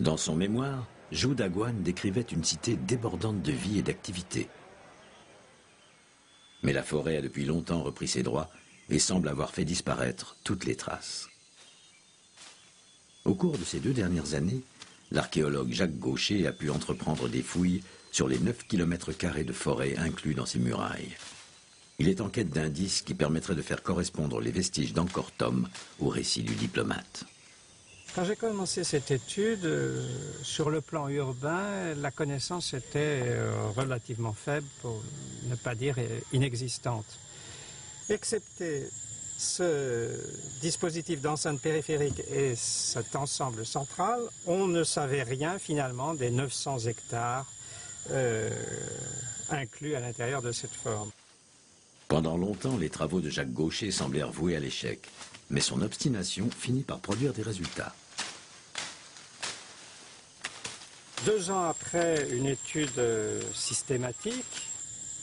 Dans son mémoire, Zhou Daguan décrivait une cité débordante de vie et d'activité. Mais la forêt a depuis longtemps repris ses droits et semble avoir fait disparaître toutes les traces. Au cours de ces 2 dernières années, l'archéologue Jacques Gaucher a pu entreprendre des fouilles sur les 9 km² de forêt inclus dans ses murailles. Il est en quête d'indices qui permettraient de faire correspondre les vestiges d'Angkor Thom au récit du diplomate. Quand j'ai commencé cette étude, sur le plan urbain, la connaissance était relativement faible, pour ne pas dire inexistante. Excepté ce dispositif d'enceinte périphérique et cet ensemble central, on ne savait rien finalement des 900 hectares inclus à l'intérieur de cette forme. Pendant longtemps, les travaux de Jacques Gaucher semblèrent voués à l'échec, mais son obstination finit par produire des résultats. 2 ans après une étude systématique,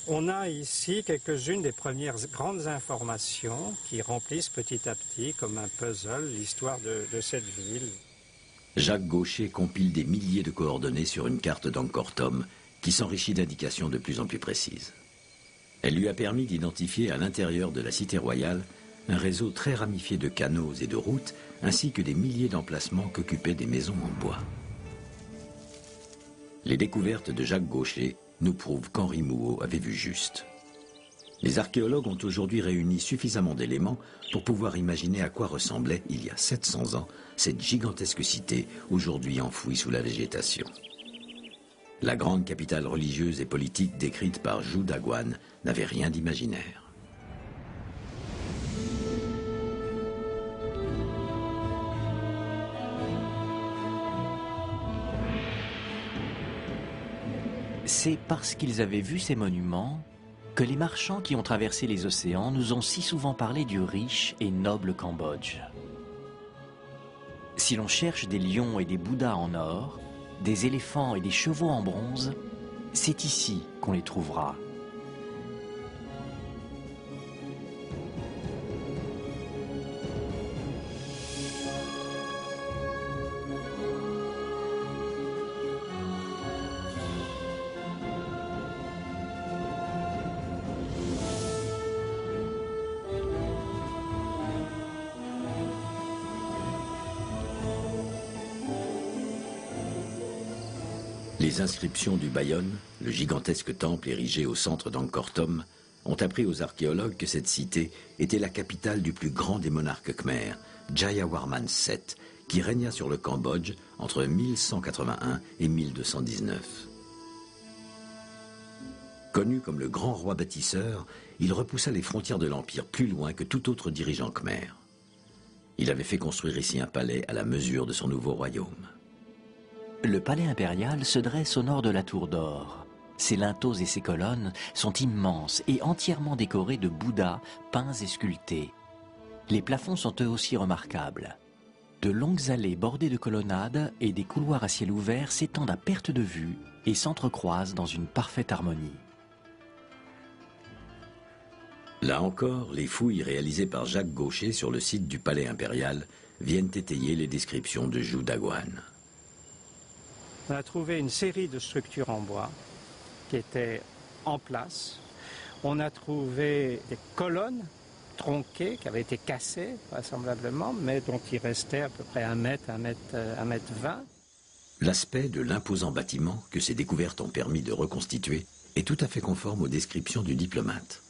on a ici quelques-unes des premières grandes informations qui remplissent petit à petit, comme un puzzle, l'histoire de cette ville. Jacques Gaucher compile des milliers de coordonnées sur une carte d'Angkor Thom qui s'enrichit d'indications de plus en plus précises. Elle lui a permis d'identifier à l'intérieur de la cité royale un réseau très ramifié de canaux et de routes, ainsi que des milliers d'emplacements qu'occupaient des maisons en bois. Les découvertes de Jacques Gaucher nous prouvent qu'Henri Mouhot avait vu juste. Les archéologues ont aujourd'hui réuni suffisamment d'éléments pour pouvoir imaginer à quoi ressemblait, il y a 700 ans, cette gigantesque cité, aujourd'hui enfouie sous la végétation. La grande capitale religieuse et politique décrite par Zhou Daguan n'avait rien d'imaginaire. C'est parce qu'ils avaient vu ces monuments que les marchands qui ont traversé les océans nous ont si souvent parlé du riche et noble Cambodge. Si l'on cherche des lions et des bouddhas en or, des éléphants et des chevaux en bronze, c'est ici qu'on les trouvera. Les inscriptions du Bayonne, le gigantesque temple érigé au centre d'Angkor Thom, ont appris aux archéologues que cette cité était la capitale du plus grand des monarques khmers, Jayawarman VII, qui régna sur le Cambodge entre 1181 et 1219. Connu comme le grand roi bâtisseur, il repoussa les frontières de l'Empire plus loin que tout autre dirigeant khmer. Il avait fait construire ici un palais à la mesure de son nouveau royaume. Le palais impérial se dresse au nord de la Tour d'Or. Ses linteaux et ses colonnes sont immenses et entièrement décorés de bouddhas peints et sculptés. Les plafonds sont eux aussi remarquables. De longues allées bordées de colonnades et des couloirs à ciel ouvert s'étendent à perte de vue et s'entrecroisent dans une parfaite harmonie. Là encore, les fouilles réalisées par Jacques Gaucher sur le site du palais impérial viennent étayer les descriptions de Zhou Daguan. On a trouvé une série de structures en bois qui étaient en place. On a trouvé des colonnes tronquées qui avaient été cassées, vraisemblablement, mais dont il restait à peu près 1 mètre, 1 mètre 20. L'aspect de l'imposant bâtiment que ces découvertes ont permis de reconstituer est tout à fait conforme aux descriptions du diplomate.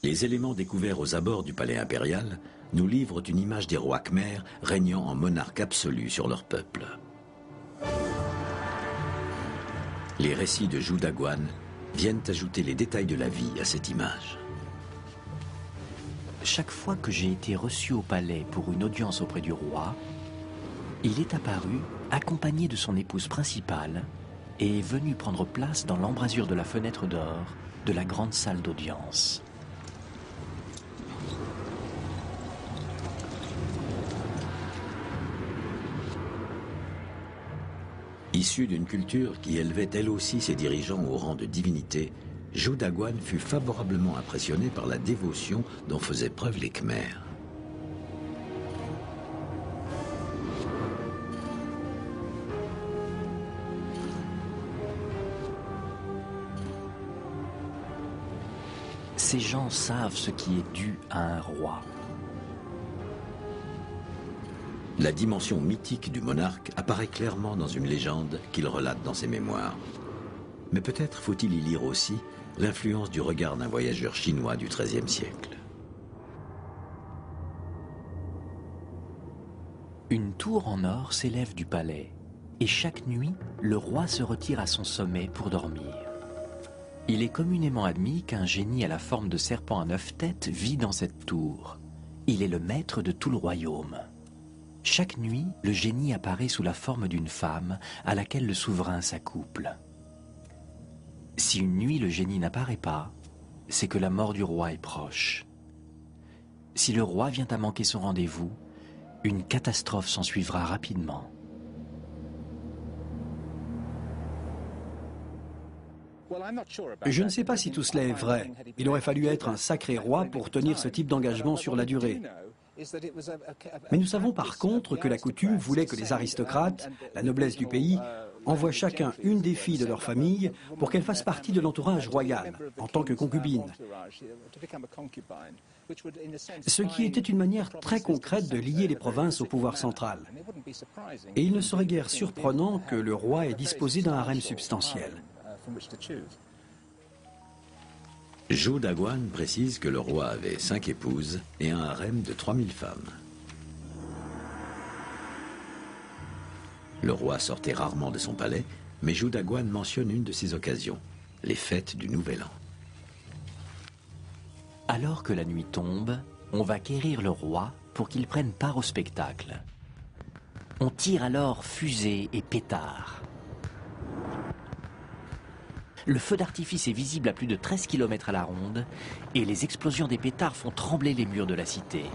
Les éléments découverts aux abords du palais impérial nous livrent une image des rois khmers régnant en monarque absolu sur leur peuple. Les récits de Zhou Daguan viennent ajouter les détails de la vie à cette image. Chaque fois que j'ai été reçu au palais pour une audience auprès du roi, il est apparu accompagné de son épouse principale et est venu prendre place dans l'embrasure de la fenêtre d'or de la grande salle d'audience. Issu d'une culture qui élevait elle aussi ses dirigeants au rang de divinité, Zhou Daguan fut favorablement impressionné par la dévotion dont faisaient preuve les Khmers. Ces gens savent ce qui est dû à un roi. La dimension mythique du monarque apparaît clairement dans une légende qu'il relate dans ses mémoires. Mais peut-être faut-il y lire aussi l'influence du regard d'un voyageur chinois du XIIIe siècle. Une tour en or s'élève du palais, et chaque nuit, le roi se retire à son sommet pour dormir. Il est communément admis qu'un génie à la forme de serpent à 9 têtes vit dans cette tour. Il est le maître de tout le royaume. Chaque nuit, le génie apparaît sous la forme d'une femme à laquelle le souverain s'accouple. Si une nuit le génie n'apparaît pas, c'est que la mort du roi est proche. Si le roi vient à manquer son rendez-vous, une catastrophe s'ensuivra rapidement. Je ne sais pas si tout cela est vrai. Il aurait fallu être un sacré roi pour tenir ce type d'engagement sur la durée. Mais nous savons par contre que la coutume voulait que les aristocrates, la noblesse du pays, envoient chacun une des filles de leur famille pour qu'elle fasse partie de l'entourage royal, en tant que concubine. Ce qui était une manière très concrète de lier les provinces au pouvoir central. Et il ne serait guère surprenant que le roi ait disposé d'un harem substantiel. Zhou Daguan précise que le roi avait 5 épouses et un harem de 3000 femmes. Le roi sortait rarement de son palais, mais Zhou Daguan mentionne une de ces occasions, les fêtes du Nouvel An. Alors que la nuit tombe, on va quérir le roi pour qu'il prenne part au spectacle. On tire alors fusées et pétards. Le feu d'artifice est visible à plus de 13 km à la ronde et les explosions des pétards font trembler les murs de la cité.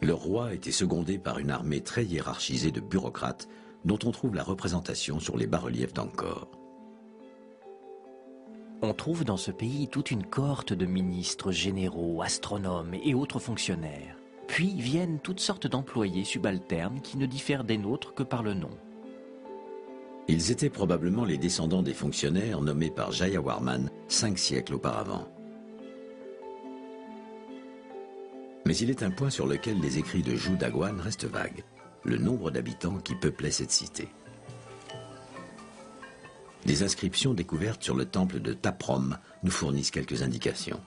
Le roi était secondé par une armée très hiérarchisée de bureaucrates dont on trouve la représentation sur les bas-reliefs d'Angkor. On trouve dans ce pays toute une cohorte de ministres, généraux, astronomes et autres fonctionnaires. Puis viennent toutes sortes d'employés subalternes qui ne diffèrent des nôtres que par le nom. Ils étaient probablement les descendants des fonctionnaires nommés par Jayawarman 5 siècles auparavant. Mais il est un point sur lequel les écrits de Zhou Daguan restent vagues, le nombre d'habitants qui peuplaient cette cité. Des inscriptions découvertes sur le temple de Taprom nous fournissent quelques indications.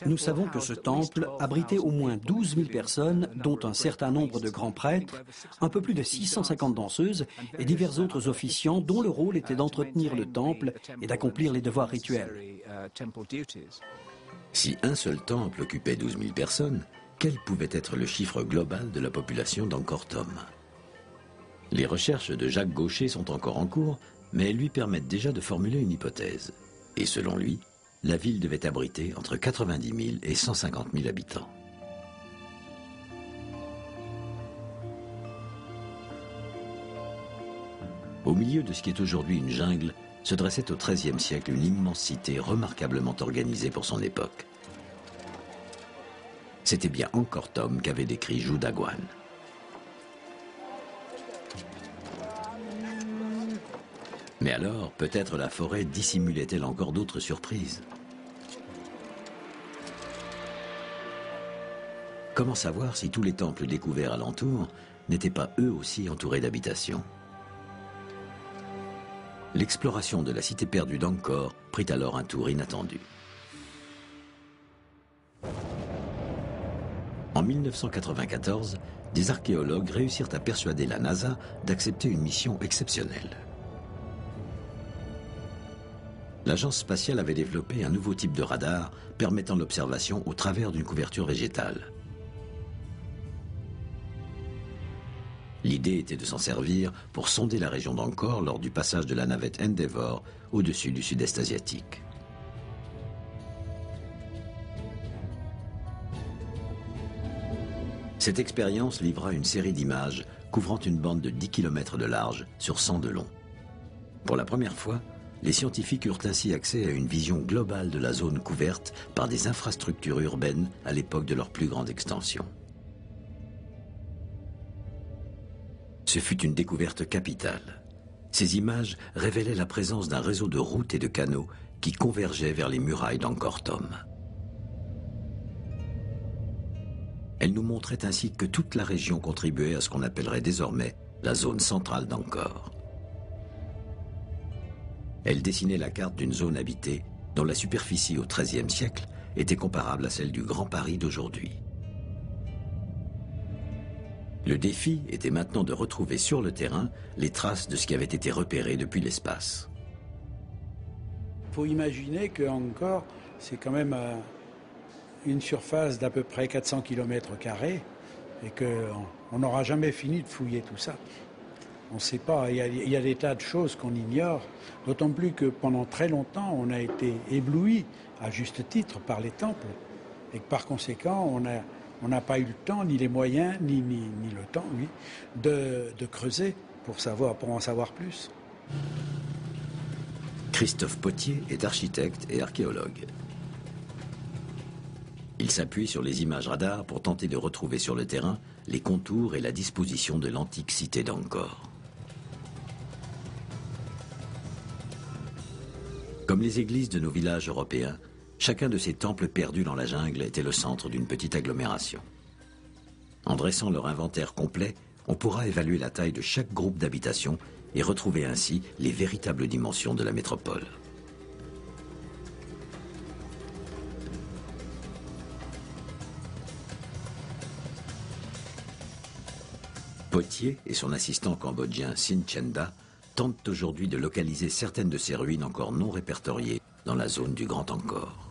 Nous savons que ce temple abritait au moins 12 000 personnes, dont un certain nombre de grands prêtres, un peu plus de 650 danseuses et divers autres officiants dont le rôle était d'entretenir le temple et d'accomplir les devoirs rituels. Si un seul temple occupait 12 000 personnes, quel pouvait être le chiffre global de la population d'Angkor Thom? Les recherches de Jacques Gaucher sont encore en cours, mais elles lui permettent déjà de formuler une hypothèse. Et selon lui, la ville devait abriter entre 90 000 et 150 000 habitants. Au milieu de ce qui est aujourd'hui une jungle, se dressait au XIIIe siècle une immense cité remarquablement organisée pour son époque. C'était bien Angkor Thom qu'avait décrit Zhou Daguan. Mais alors, peut-être la forêt dissimulait-elle encore d'autres surprises? Comment savoir si tous les temples découverts alentour n'étaient pas eux aussi entourés d'habitations? L'exploration de la cité perdue d'Angkor prit alors un tour inattendu. En 1994, des archéologues réussirent à persuader la NASA d'accepter une mission exceptionnelle. L'agence spatiale avait développé un nouveau type de radar permettant l'observation au travers d'une couverture végétale. L'idée était de s'en servir pour sonder la région d'Angkor lors du passage de la navette Endeavour au-dessus du sud-est asiatique. Cette expérience livra une série d'images couvrant une bande de 10 km de large sur 100 de long. Pour la première fois, les scientifiques eurent ainsi accès à une vision globale de la zone couverte par des infrastructures urbaines à l'époque de leur plus grande extension. Ce fut une découverte capitale. Ces images révélaient la présence d'un réseau de routes et de canaux qui convergeaient vers les murailles d'Angkor Thom. Elles nous montraient ainsi que toute la région contribuait à ce qu'on appellerait désormais la zone centrale d'Angkor. Elles dessinaient la carte d'une zone habitée dont la superficie au XIIIe siècle était comparable à celle du Grand Paris d'aujourd'hui. Le défi était maintenant de retrouver sur le terrain les traces de ce qui avait été repéré depuis l'espace. Il faut imaginer que Angkor, c'est quand même une surface d'à peu près 400 km² et qu'on n'aura jamais fini de fouiller tout ça. On ne sait pas, il y a des tas de choses qu'on ignore, d'autant plus que pendant très longtemps, on a été ébloui, à juste titre, par les temples. Et que par conséquent, on n'a pas eu le temps, ni les moyens, ni le temps, oui, de creuser pour en savoir plus. Christophe Pottier est architecte et archéologue. Il s'appuie sur les images radars pour tenter de retrouver sur le terrain les contours et la disposition de l'antique cité d'Angkor. Comme les églises de nos villages européens, chacun de ces temples perdus dans la jungle était le centre d'une petite agglomération. En dressant leur inventaire complet, on pourra évaluer la taille de chaque groupe d'habitation et retrouver ainsi les véritables dimensions de la métropole. Pottier et son assistant cambodgien Sin Chenda tentent aujourd'hui de localiser certaines de ces ruines encore non répertoriées dans la zone du Grand Angkor.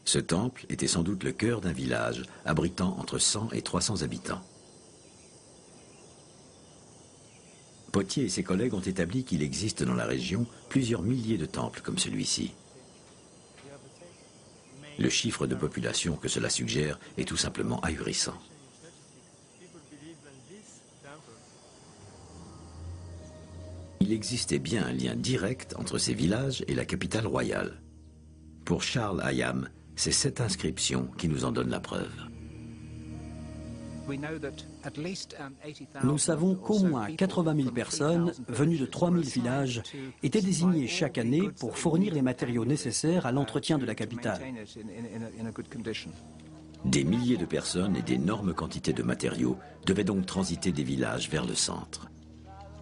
Ce temple était sans doute le cœur d'un village abritant entre 100 et 300 habitants. Pottier et ses collègues ont établi qu'il existe dans la région plusieurs milliers de temples comme celui-ci. Le chiffre de population que cela suggère est tout simplement ahurissant. Il existait bien un lien direct entre ces villages et la capitale royale. Pour Charles Hayam, c'est cette inscription qui nous en donne la preuve. Nous savons qu'au moins 80 000 personnes, venues de 3 000 villages, étaient désignées chaque année pour fournir les matériaux nécessaires à l'entretien de la capitale. Des milliers de personnes et d'énormes quantités de matériaux devaient donc transiter des villages vers le centre.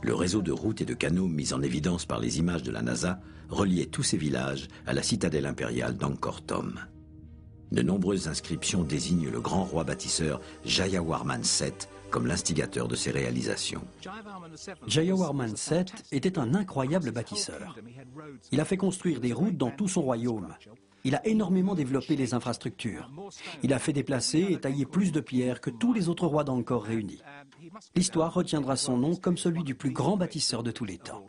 Le réseau de routes et de canaux mis en évidence par les images de la NASA reliait tous ces villages à la citadelle impériale d'Angkor Thom. De nombreuses inscriptions désignent le grand roi bâtisseur Jayawarman VII comme l'instigateur de ces réalisations. Jayawarman VII était un incroyable bâtisseur. Il a fait construire des routes dans tout son royaume. Il a énormément développé les infrastructures. Il a fait déplacer et tailler plus de pierres que tous les autres rois d'Angkor réunis. L'histoire retiendra son nom comme celui du plus grand bâtisseur de tous les temps.